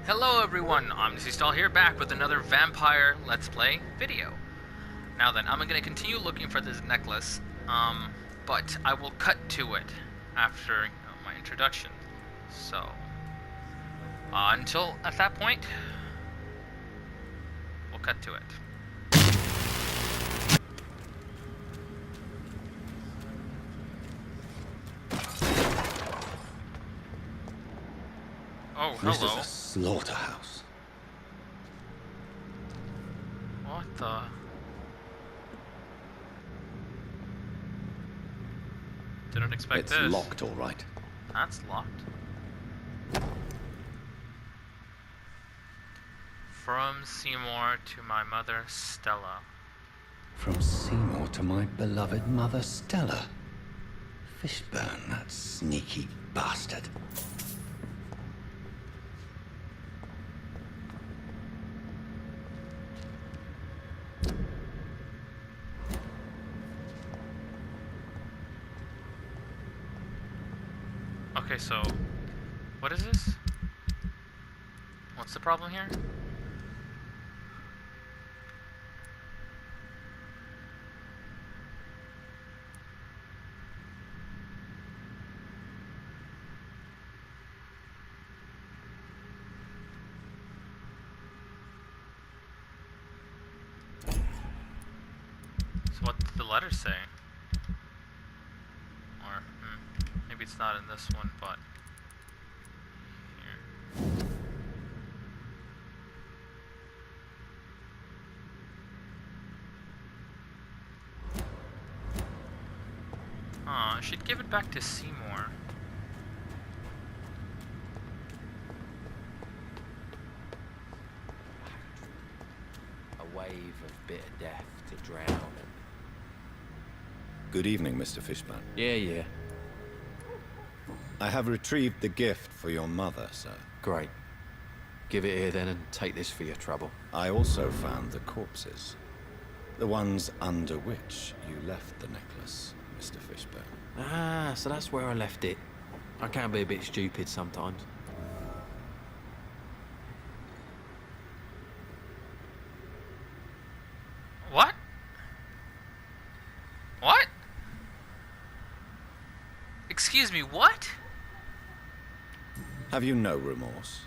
Hello everyone, Omnes-D-Stahl here, back with another Vampyr Let's Play video. Now then, I'm going to continue looking for this necklace, but I will cut to it after my introduction. So, until at that point, we'll cut to it. Oh, hello. This is a slaughterhouse. What the? Didn't expect this. It's locked, all right. That's locked. From Seymour to my mother, Stella. From Seymour to my beloved mother, Stella. Fishburne, that sneaky bastard. Okay, so, what is this? What's the problem here? So what did the letter say? Or, maybe it's not in this one, but here. I should give it back to Seymour. A wave of bitter death to drown in. Good evening, Mr. Fishburne. Yeah. I have retrieved the gift for your mother, sir. Great. Give it here then and take this for your trouble. I also found the corpses. The ones under which you left the necklace, Mr. Fishburne. Ah, so that's where I left it. I can be a bit stupid sometimes. What? What? Excuse me, what? Have you no remorse?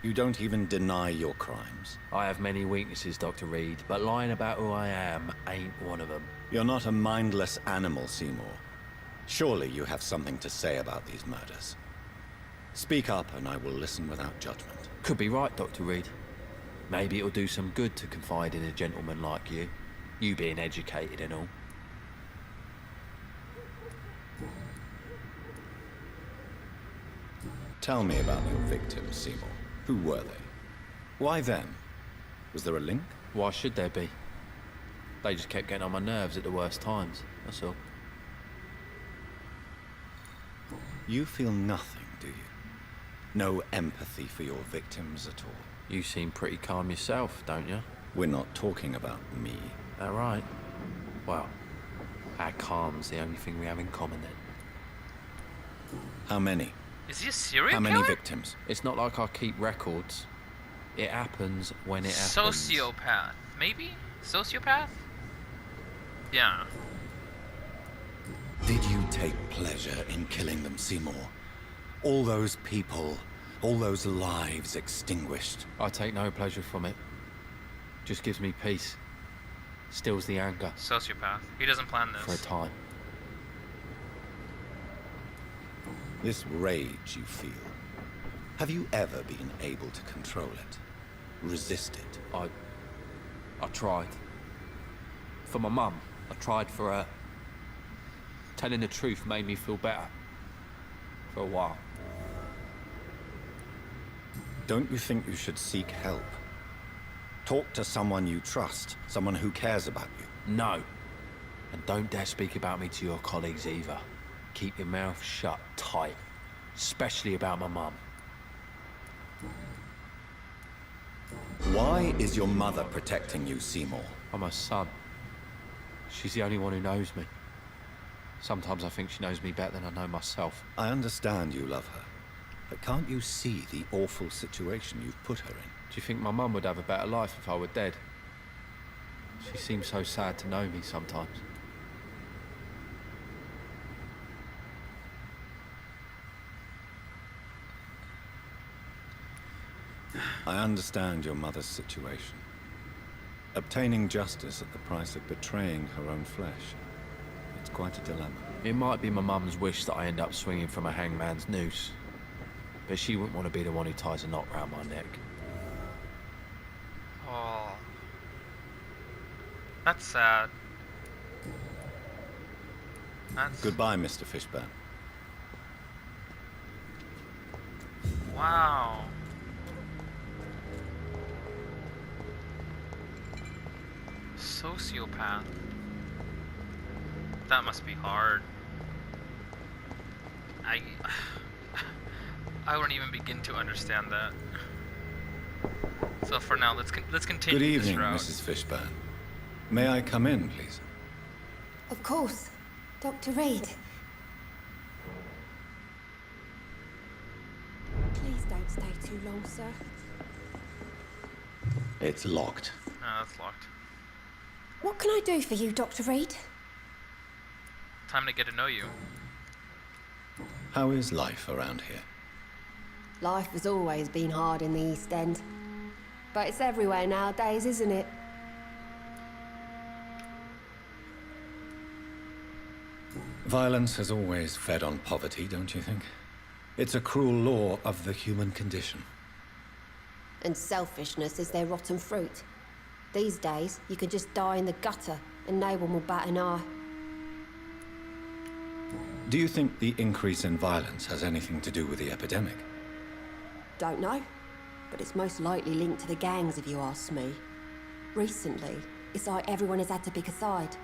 You don't even deny your crimes. I have many weaknesses, Dr. Reed, but lying about who I am ain't one of them. You're not a mindless animal, Seymour. Surely you have something to say about these murders. Speak up and I will listen without judgment. Could be right, Dr. Reed. Maybe it'll do some good to confide in a gentleman like you. You being educated and all. Tell me about your victims, Seymour. Who were they? Why them? Was there a link? Why should there be? They just kept getting on my nerves at the worst times, that's all. You feel nothing, do you? No empathy for your victims at all? You seem pretty calm yourself, don't you? We're not talking about me. That right? Well, our calm's the only thing we have in common then. How many? Is he a serial How many killer? victims? It's not like I keep records. It happens when it happens. Sociopath. Maybe? Sociopath? Yeah. Did you take pleasure in killing them, Seymour? All those people, all those lives extinguished. I take no pleasure from it. Just gives me peace. Stills the anger. Sociopath. He doesn't plan this. For a time. This rage you feel, have you ever been able to control it? Resist it? I tried. For my mum. I tried for her. Telling the truth made me feel better. For a while. Don't you think you should seek help? Talk to someone you trust, someone who cares about you. No. And don't dare speak about me to your colleagues either. Keep your mouth shut tight. Especially about my mum. Why is your mother protecting you, Seymour? I'm her son. She's the only one who knows me. Sometimes I think she knows me better than I know myself. I understand you love her. But can't you see the awful situation you've put her in? Do you think my mum would have a better life if I were dead? She seems so sad to know me sometimes. I understand your mother's situation. Obtaining justice at the price of betraying her own flesh. It's quite a dilemma. It might be my mum's wish that I end up swinging from a hangman's noose. But she wouldn't want to be the one who ties a knot round my neck. Oh. That's sad. That's... Goodbye, Mr. Fishburne. Wow. Sociopath. That must be hard. I wouldn't even begin to understand that. So for now, let's continue. Good evening, this route. Mrs. Fishburne. May I come in, please? Of course. Dr. Reed. Please don't stay too long, sir. It's locked. No, that's locked. What can I do for you, Dr. Reed? Time to get to know you. How is life around here? Life has always been hard in the East End. But it's everywhere nowadays, isn't it? Violence has always fed on poverty, don't you think? It's a cruel law of the human condition. And selfishness is their rotten fruit. These days, you can just die in the gutter and no one will bat an eye. Do you think the increase in violence has anything to do with the epidemic? Don't know, but it's most likely linked to the gangs if you ask me. Recently, it's like everyone has had to pick a side.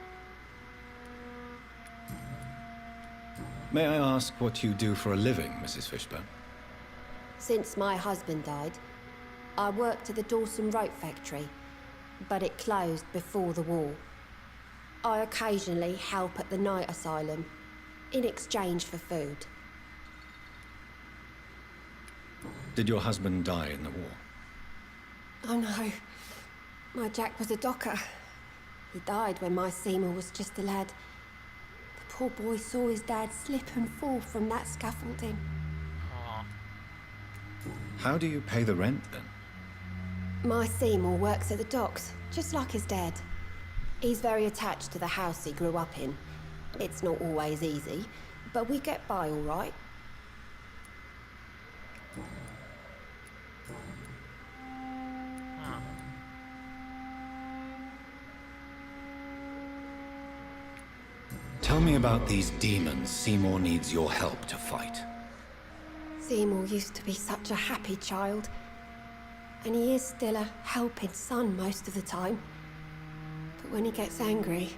May I ask what you do for a living, Mrs. Fishburne? Since my husband died, I worked at the Dawson Rope factory, but it closed before the war. I occasionally help at the night asylum, in exchange for food. Did your husband die in the war? Oh no, my Jack was a docker. He died when my Seymour was just a lad. The poor boy saw his dad slip and fall from that scaffolding. Aw. How do you pay the rent, then? My Seymour works at the docks, just like his dad. He's very attached to the house he grew up in. It's not always easy, but we get by all right. Huh. Tell me about these demons Seymour needs your help to fight. Seymour used to be such a happy child. And he is still a helping son most of the time. But when he gets angry,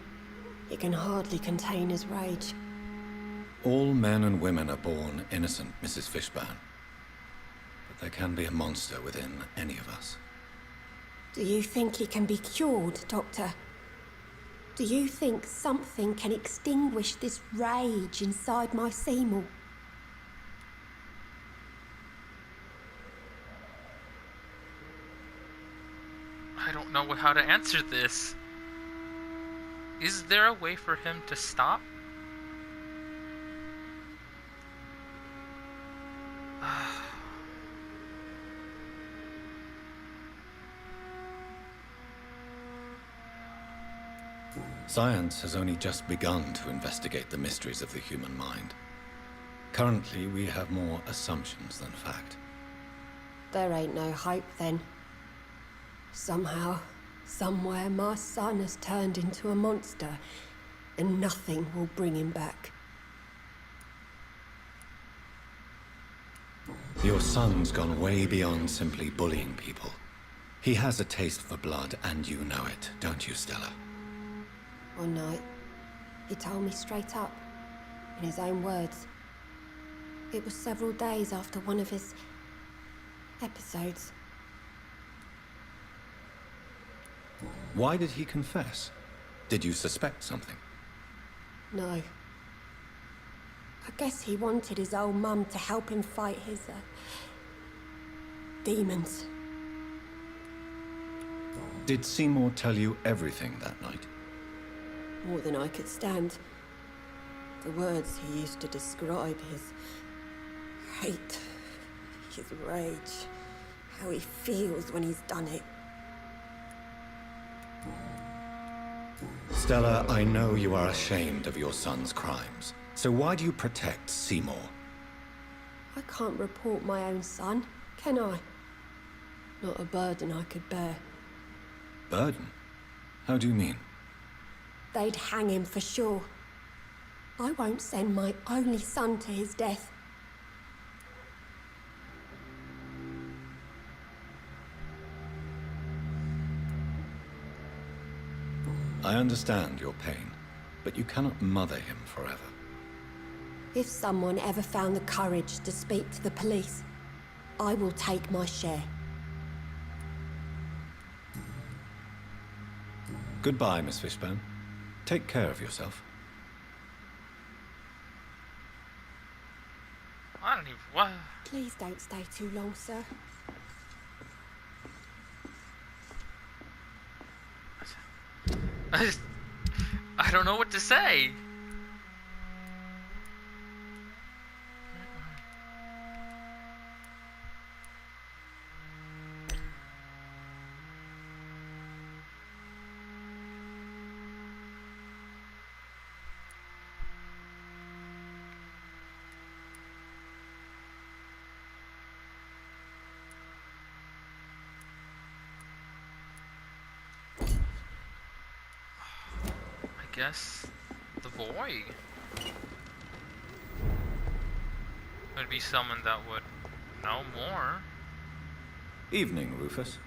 he can hardly contain his rage. All men and women are born innocent, Mrs. Fishburne. But there can be a monster within any of us. Do you think he can be cured, Doctor? Do you think something can extinguish this rage inside my Seymour? I don't know how to answer this. Is there a way for him to stop? Science has only just begun to investigate the mysteries of the human mind. Currently, we have more assumptions than fact. There ain't no hope then. Somehow, somewhere, my son has turned into a monster, and nothing will bring him back. Your son's gone way beyond simply bullying people. He has a taste for blood, and you know it, don't you, Stella? One night, he told me straight up, in his own words. It was several days after one of his episodes. Why did he confess? Did you suspect something? No. I guess he wanted his old mum to help him fight his, demons. Did Seymour tell you everything that night? More than I could stand. The words he used to describe his hate, his rage, how he feels when he's done it. Stella, I know you are ashamed of your son's crimes. So why do you protect Seymour? I can't report my own son, can I? Not a burden I could bear. Burden? How do you mean? They'd hang him for sure. I won't send my only son to his death. I understand your pain, but you cannot mother him forever. If someone ever found the courage to speak to the police, I will take my share. Goodbye, Miss Fishburne. Take care of yourself. I don't even... What? Please don't stay too long, sir. I don't know what to say. Guess the boy would be someone that would know more. Evening, Rufus.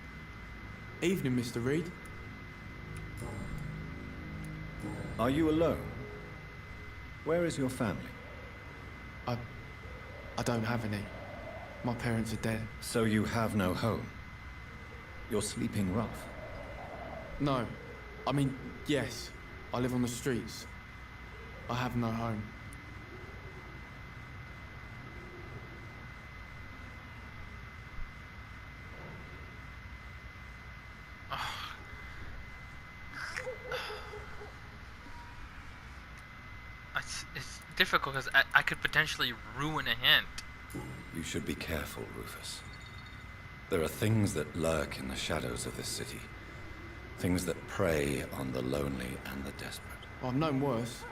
Evening, Mr. Reed. Are you alone? Where is your family? I don't have any. My parents are dead. So you have no home? You're sleeping rough? No. I mean, yes. I live on the streets. I have no home. It's difficult because I could potentially ruin a hint. You should be careful, Rufus. There are things that lurk in the shadows of this city. Things that prey on the lonely and the desperate. Well, I've known worse.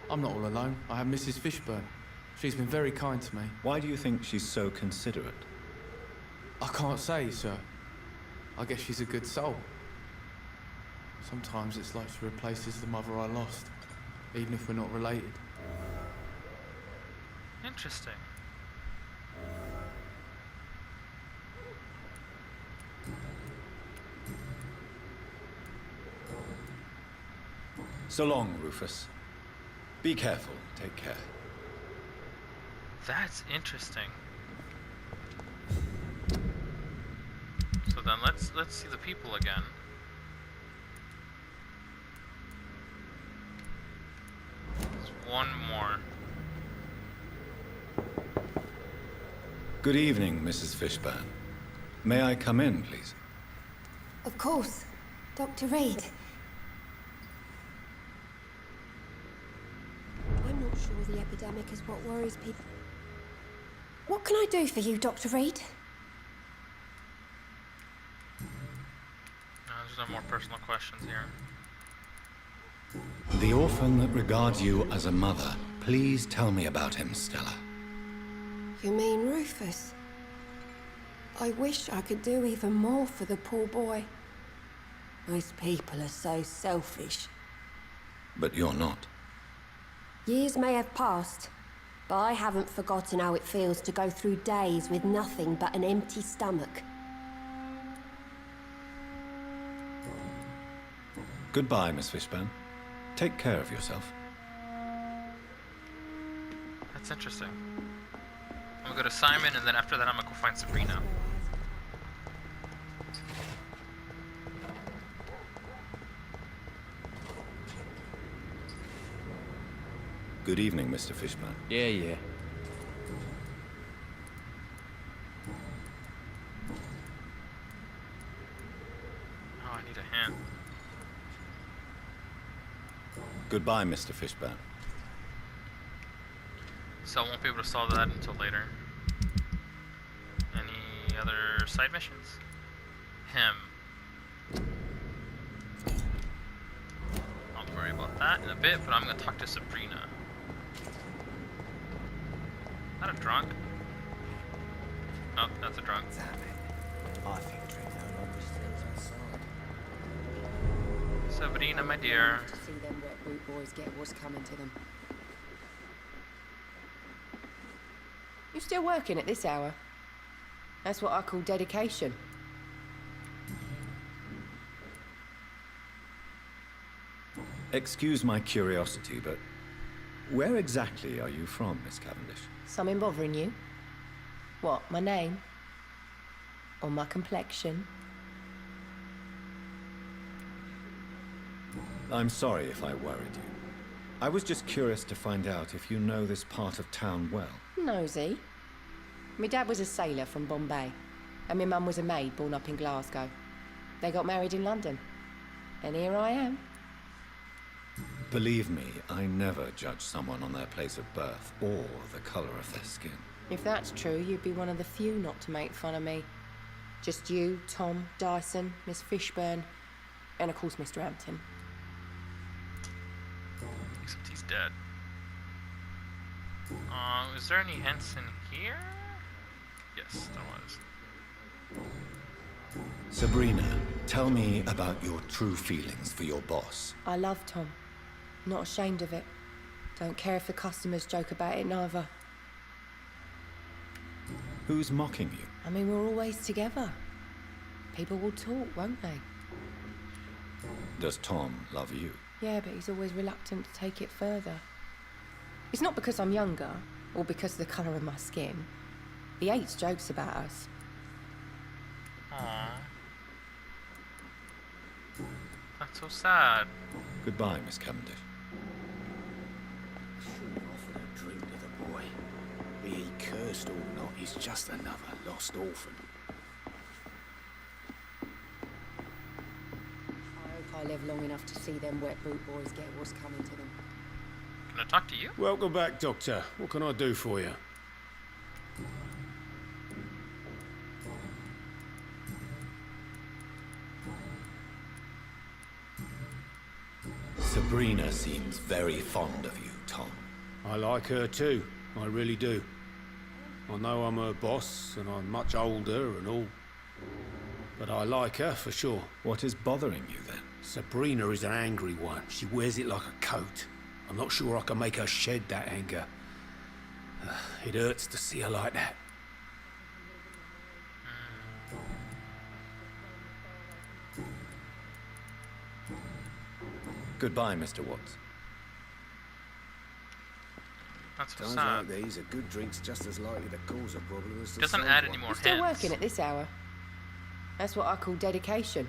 I'm not all alone. I have Mrs. Fishburne. She's been very kind to me. Why do you think she's so considerate? I can't say, sir. I guess she's a good soul. Sometimes it's like she replaces the mother I lost, even if we're not related. Interesting. So long, Rufus. Be careful. Take care. That's interesting. So then let's see the people again. There's one more. Good evening, Mrs. Fishburne. May I come in, please? Of course. Dr. Reed. I'm not sure the epidemic is what worries people. What can I do for you, Dr. Reed? No, there's no more personal questions here. The orphan that regards you as a mother. Please tell me about him, Stella. You mean Rufus? I wish I could do even more for the poor boy. Most people are so selfish. But you're not. Years may have passed, but I haven't forgotten how it feels to go through days with nothing but an empty stomach. Goodbye, Miss Fishburne. Take care of yourself. That's interesting. I'm gonna go to Simon, and then after that I'm gonna go find Sabrina. Good evening, Mr. Fishburne. Yeah. Oh, I need a hand. Goodbye, Mr. Fishburne. So I won't be able to solve that until later. Any other side missions? I'll worry about that in a bit, but I'm gonna talk to Sabrina. Is that a drunk? Oh, that's a drunk. Damn it. I think drink no longer steals outside. Sabrina, my dear. To see them wet boot boys get what's coming to them. You still working at this hour? That's what I call dedication. Excuse my curiosity, but where exactly are you from, Miss Cavendish? Something bothering you? What, my name? Or my complexion? I'm sorry if I worried you. I was just curious to find out if you know this part of town well. Nosy. My dad was a sailor from Bombay, and my mum was a maid born up in Glasgow. They got married in London, and here I am. Believe me, I never judge someone on their place of birth or the color of their skin. If that's true, you'd be one of the few not to make fun of me. Just you, Tom, Dyson, Miss Fishburne, and of course Mr. Hampton. Except he's dead. Is there any hints in here? Yes, there was. Sabrina, tell me about your true feelings for your boss. I love Tom. Not ashamed of it. Don't care if the customers joke about it neither. Who's mocking you? I mean, we're always together. People will talk, won't they? Does Tom love you? Yeah, but he's always reluctant to take it further. It's not because I'm younger, or because of the colour of my skin. He hates jokes about us. Aww. That's so sad. Goodbye, Miss Cavendish. Should have offered a drink to the boy. Be he cursed or not, he's just another lost orphan. I hope I live long enough to see them wet boot boys get what's coming to them. Can I talk to you? Welcome back, Doctor. What can I do for you? Sabrina seems very fond of you, Tom. I like her too. I really do. I know I'm her boss, and I'm much older and all. But I like her for sure. What is bothering you then? Sabrina is an angry one. She wears it like a coat. I'm not sure I can make her shed that anger. It hurts to see her like that. Goodbye, Mr. Watts. That's so Times sad. like these, a good drink's just as likely to cause a problem as to Doesn't solve add one. any more You're still hints. working at this hour? That's what I call dedication.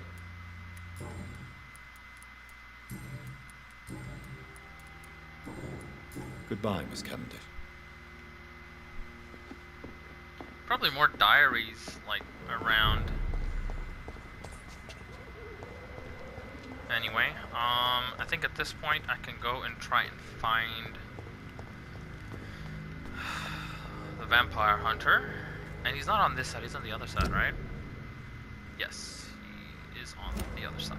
Goodbye, Miss Cavendish. Probably more diaries, like, around. Anyway, I think at this point I can go and try and find the vampire hunter. And he's not on this side, he's on the other side, right? Yes, he is on the other side.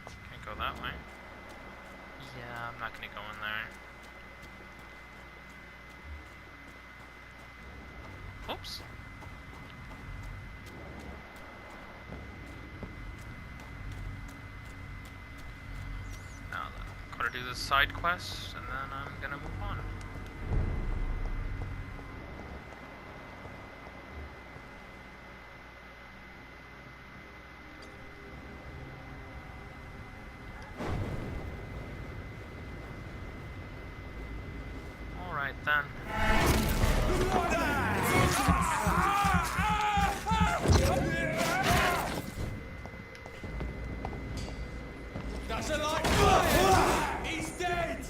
Can't go that way. Yeah, I'm not gonna go in there. Oops. Now then, gotta do the side quest, and then I'm gonna move on. then. That's a light fire! He's dead!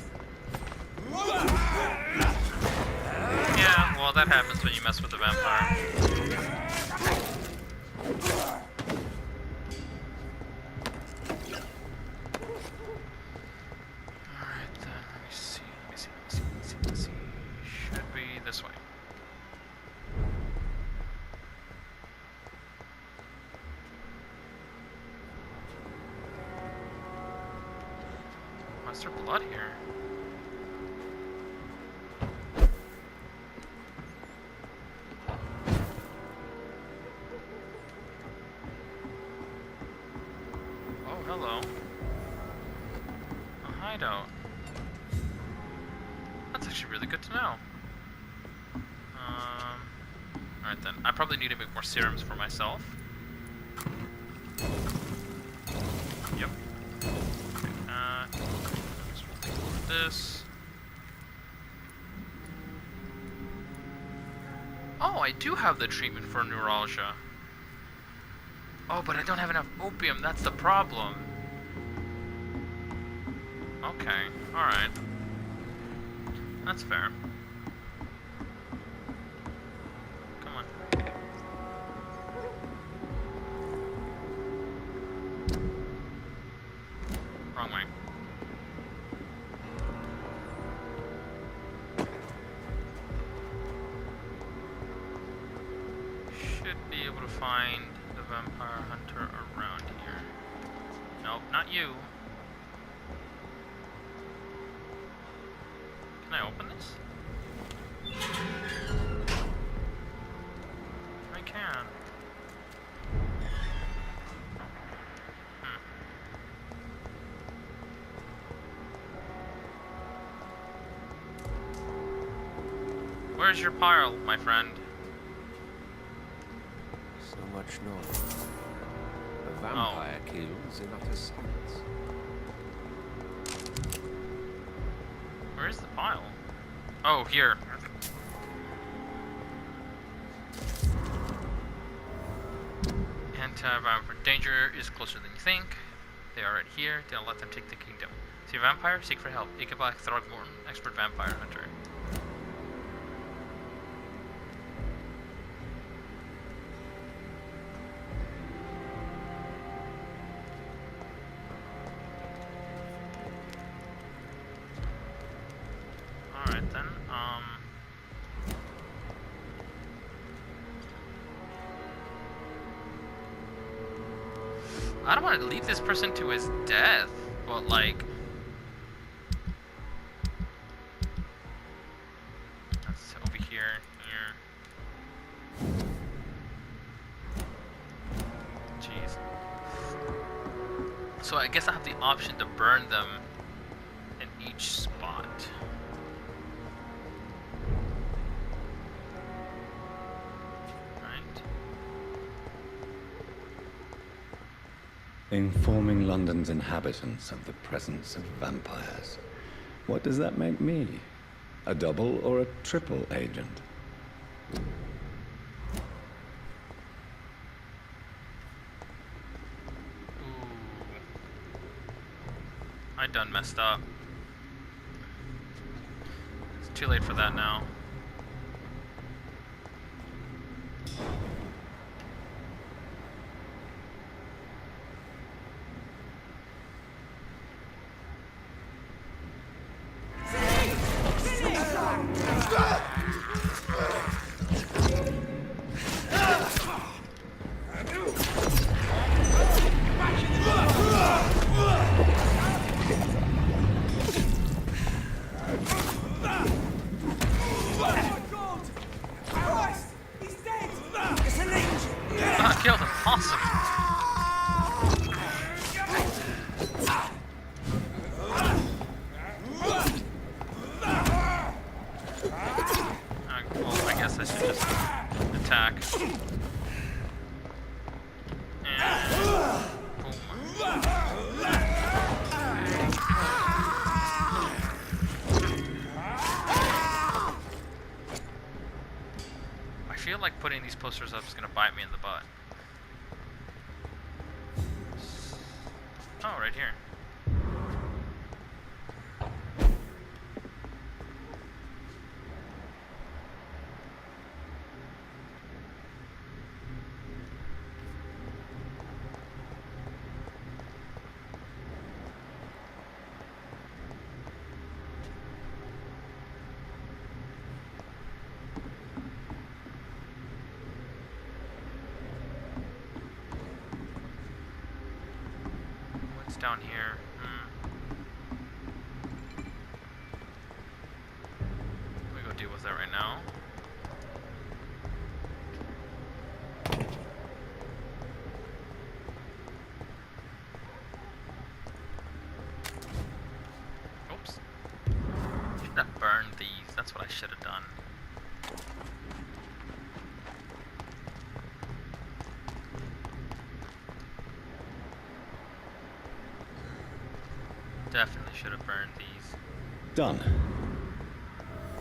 Yeah, well, that happens when you mess with the vampire. Alright then, let me see. Should be this way. Why is there blood here? Oh, hello. A hideout. That's actually really good to know. Alright then. I probably need to make more serums for myself. Yep. This. Oh, I do have the treatment for neuralgia. Oh, but I don't have enough opium. That's the problem. Okay, alright. That's fair. Come on. Wrong way. Should be able to find the vampire hunter around here. Nope, not you. Can I open this? I can. Where's your pile, my friend? So much noise. A vampire kills in utter silence. Where's the pile? Oh, here. Anti-vampire danger is closer than you think. They are right here. Don't let them take the kingdom. See a vampire? Seek for help. Ichabod Throgmorton, expert vampire hunter. Alright then, I don't want to leave this person to his death, but like... That's over here, Jeez. So I guess I have the option to burn them in each spot. Informing London's inhabitants of the presence of vampires. What does that make me? A double or a triple agent? Ooh. I done messed up. It's too late for that now. Killed him. Awesome. Well, I guess I should just attack. And boom. putting these posters up is gonna bite me in the butt. Oh, right here. Down here. We go deal with that right now. Oops. Should have burned these. That's what I should have done. Definitely should have burned these. Done.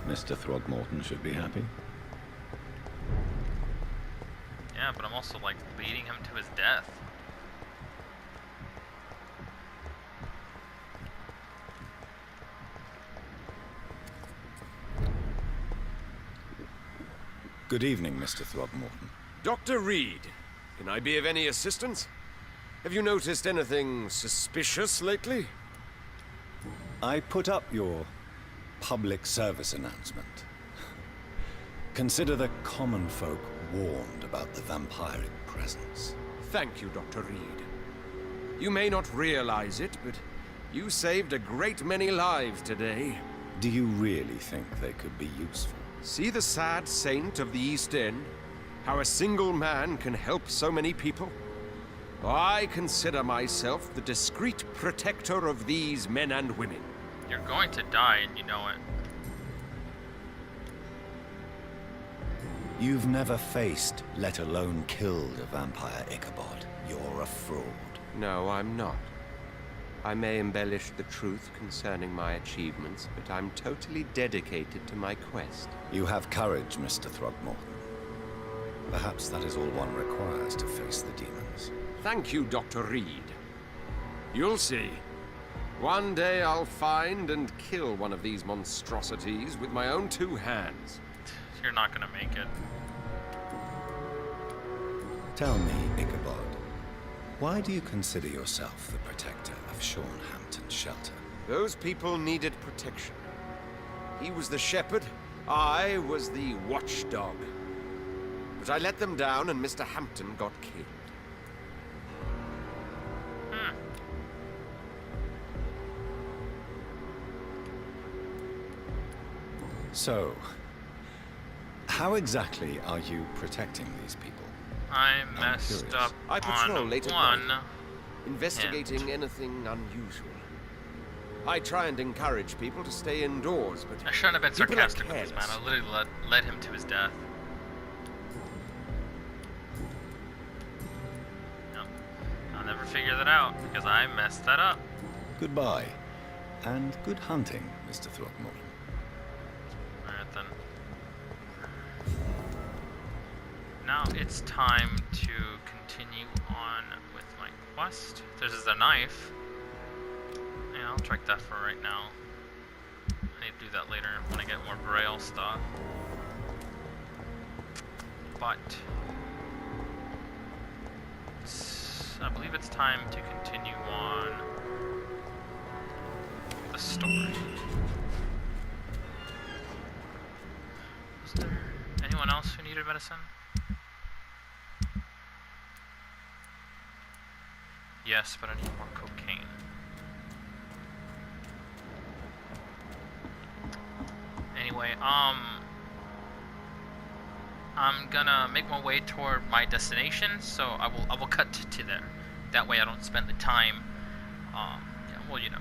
Mr. Throgmorton should be happy. Yeah, but I'm also like leading him to his death. Good evening, Mr. Throgmorton. Dr. Reed, can I be of any assistance? Have you noticed anything suspicious lately? I put up your public service announcement. Consider the common folk warned about the vampiric presence. Thank you, Dr. Reed. You may not realize it, but you saved a great many lives today. Do you really think they could be useful? See the sad saint of the East End? How a single man can help so many people? I consider myself the discreet protector of these men and women. You're going to die and you know it. You've never faced, let alone killed, a vampire, Ichabod. You're a fraud. No, I'm not. I may embellish the truth concerning my achievements, but I'm totally dedicated to my quest. You have courage, Mr. Throgmorton. Perhaps that is all one requires to face the demons. Thank you, Dr. Reed. You'll see. One day I'll find and kill one of these monstrosities with my own 2 hands. You're not gonna make it. Tell me, Ichabod, why do you consider yourself the protector of Shornhampton Shelter? Those people needed protection. He was the shepherd, I was the watchdog. But I let them down and Mr. Hampton got killed. So, how exactly are you protecting these people? I messed up I patrol on late at one. night, investigating anything unusual. I try and encourage people to stay indoors, but I shouldn't have been people are sarcastic with this man. careless. I literally led him to his death. Nope. I'll never figure that out because I messed that up. Goodbye, and good hunting, Mr. Throgmorton. Alright then. Now it's time to continue on with my quest. This is a knife. Yeah, I'll track that for right now. I need to do that later when I get more braille stuff. But I believe it's time to continue on the story. Was there anyone else who needed medicine? Yes, but I need more cocaine. Anyway, I'm gonna make my way toward my destination, so I will cut to there. That way I don't spend the time, yeah, well, you know.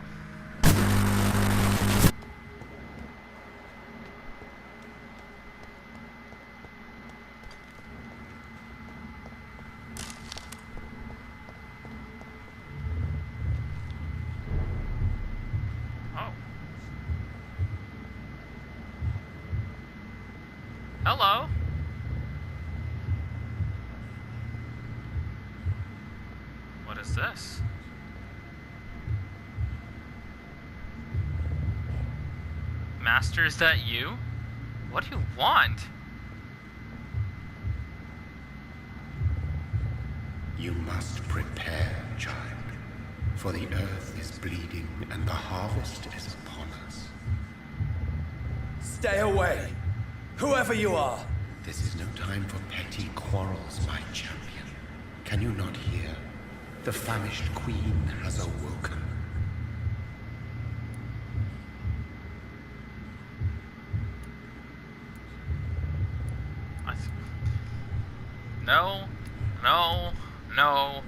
Hello. Master, is that you? What do you want? You must prepare, child. For the earth is bleeding and the harvest is upon us. Stay away, whoever you are. This is no time for petty quarrels, my champion. Can you not hear? The famished queen has awoken. No, no, no.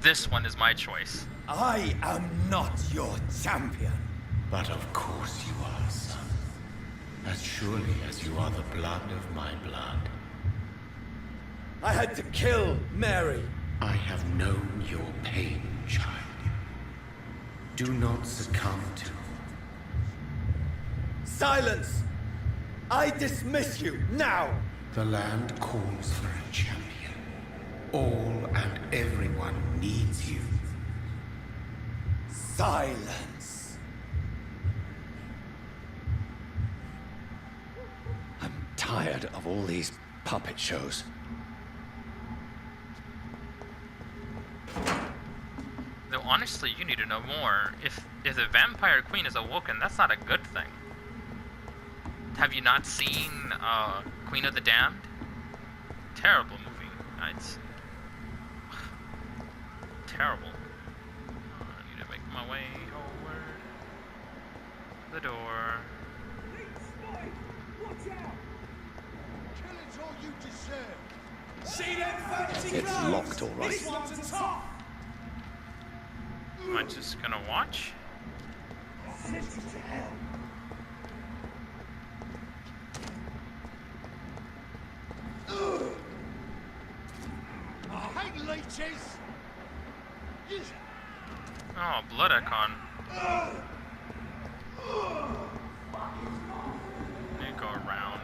This one is my choice. I am not your champion. But of course you are, son. As surely as you are the blood of my blood. I had to kill Mary. I have known your pain, child. Do not succumb to... Silence! I dismiss you, now! The land calls for a champion. All and everyone needs you. Silence! I'm tired of all these puppet shows. Though honestly, you need to know more. If the Vampire Queen is awoken, that's not a good thing. Have you not seen Queen of the Damned? Terrible movie. It's terrible. I need to make my way over the door. See them fancy It's clothes? locked, all right. This one's a top. Am I just gonna watch? I hate leeches. Oh, blood icon. Let me go around.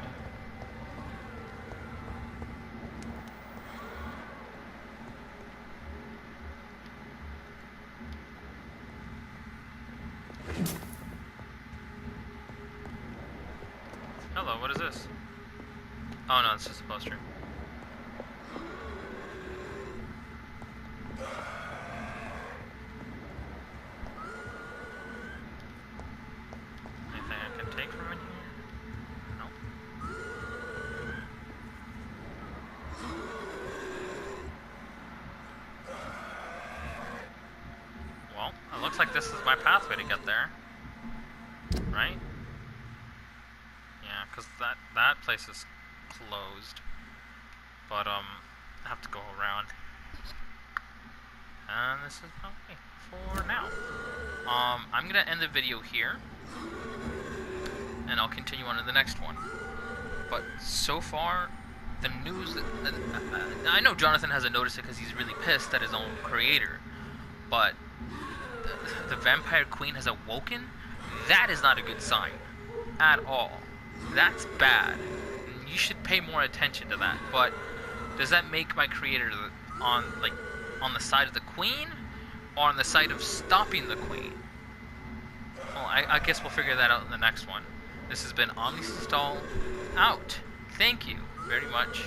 Hello, what is this? Oh no, it's just a poster. Anything I can take from in here? No. Well, it looks like this is my pathway to get there. Right? Yeah, because that place is closed. But, I have to go around. And this is my way for now. I'm gonna end the video here. And I'll continue on to the next one. But so far, the news I know Jonathan hasn't noticed it because he's really pissed at his own creator. But the Vampire Queen has awoken? That is not a good sign. At all. That's bad. You should pay more attention to that. But does that make my creator on the side of the queen or on the side of stopping the queen? Well, I guess we'll figure that out in the next one. This has been Omnes-D-Stahl out. Thank you very much